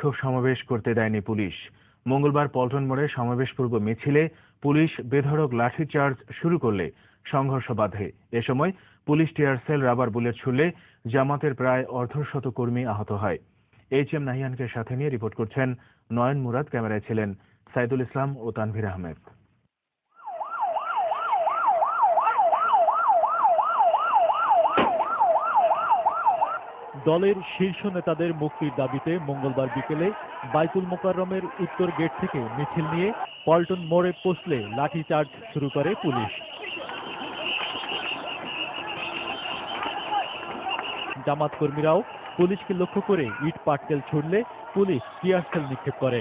বিক্ষোভ সমাবেশ করতে দেয়নি পুলিশ। মঙ্গলবার পল্টন মোড়ে সমাবেশ পূর্ব মিছিলে পুলিশ বেধড়ক লাঠিচার্জ শুরু করলে সংঘর্ষ বাধে। এ সময় police tear shell, rubber bullet ছুড়লে জামাতের প্রায় অর্ধশত কর্মী আহত হয়। এইচ.এম. নাহিয়ানকে সাথে নিয়ে রিপোর্ট করছেন নয়ন মুরাদ। ক্যামেরায় ছিলেন সাইদুল ইসলাম ও তানভীর আহমেদ। দলের শীর্ষ নেতাদের মুক্তির দাবিতে মঙ্গলবার বিকেলে বাইতুল মোকাররমের উত্তর গেট থেকে মিছিল নিয়ে পল্টন মোড়ে পৌঁছলে লাঠিচার্জ শুরু করে পুলিশ। জামাত কর্মীরাও পুলিশকে লক্ষ্য করে ইট পাটকেল ছুড়লে পুলিশ টিয়ার সেল নিক্ষেপ করে।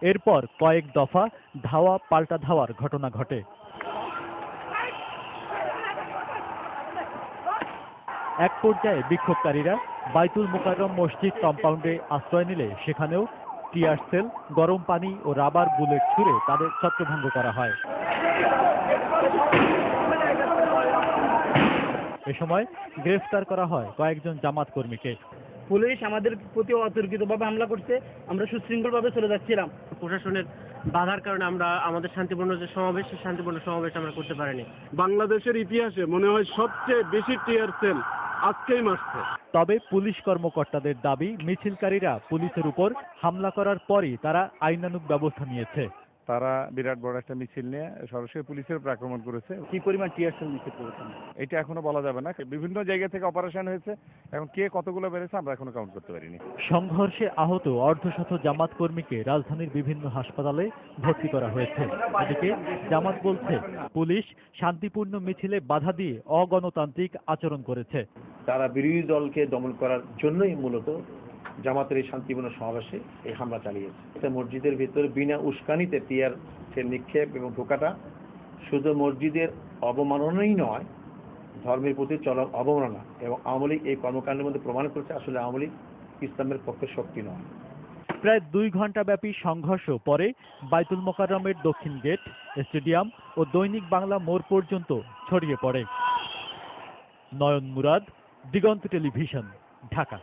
এরপর কয়েক দফা ধাওয়া পাল্টা ধাওয়ার ঘটনা ঘটে। এক পর্যায়ে বিক্ষোভকারীরা বাইতুল মোকাররম মসজিদ কম্পাউন্ডে আশ্রয় নিলে সেখানেও টিয়ার সেল, গরম পানি ও রাবার বুলেট ছুড়ে তাদের ছত্রভঙ্গ করা হয়। এ সময় গ্রেফতার করা হয় কয়েকজন জামাত কর্মীকে। পুলিশ আমাদের প্রতি অতর্কিতভাবে হামলা করছে। আমরা সুশৃঙ্খলভাবে চলে যাচ্ছিলাম। প্রশাসনের বাধার কারণে আমরা আমাদের শান্তিপূর্ণ যে সমাবেশ, সেই শান্তিপূর্ণ সমাবেশ আমরা করতে পারিনি। বাংলাদেশের ইতিহাসে মনে হয় সবচেয়ে বেশি টিয়ার সেল আজকেই মারছে। তবে পুলিশ কর্মকর্তাদের দাবি, মিছিলকারীরা পুলিশের উপর হামলা করার পরই তারা আইনানুগ ব্যবস্থা নিয়েছে। তারা বিরাট বড় একটা মিছিল নিয়ে সরাসরি পুলিশের উপর আক্রমণ করেছে। কি পরিমাণ টিয়ার সেল নিক্ষেপ করেছেন এটা এখনো বলা যাবে না। বিভিন্ন জায়গা থেকে অপারেশন হয়েছে, এখন কে কতগুলো বেড়েছে আমরা এখনো কাউন্ট করতে পারিনি। সংঘর্ষে আহত অর্ধশত জামাত কর্মীকে রাজধানীর বিভিন্ন হাসপাতালে ভর্তি করা হয়েছে। এদিকে জামাত বলছে, পুলিশ শান্তিপূর্ণ মিছিলে বাধা দিয়ে অগণতান্ত্রিক আচরণ করেছে। তারা বিরোধী দলকে দমন করার জন্যই মূলত জামাতের এই শান্তিপূর্ণ সমাবেশে এই হামলা চালিয়েছে। এটা মসজিদের ভিতরে বিনা উস্কানিতে টিয়ার সেল নিক্ষেপ এবং ঢোকাটা শুধু মসজিদের অবমাননাই নয়, ধর্মের প্রতি চরম অবমাননা। এবং আওয়ামী লীগ এই কর্মকাণ্ডের মধ্যে প্রমাণ করেছে আসলে আওয়ামী লীগ ইসলামের পক্ষে শক্তি নয়। প্রায় 2 ঘণ্টা ব্যাপী সংঘর্ষ পরে বাইতুল মোকাররমের দক্ষিণ গেট, স্টেডিয়াম ও দৈনিক বাংলা মোড় পর্যন্ত ছড়িয়ে পড়ে। নয়ন মুরাদ, দিগন্ত টেলিভিশন, ঢাকা।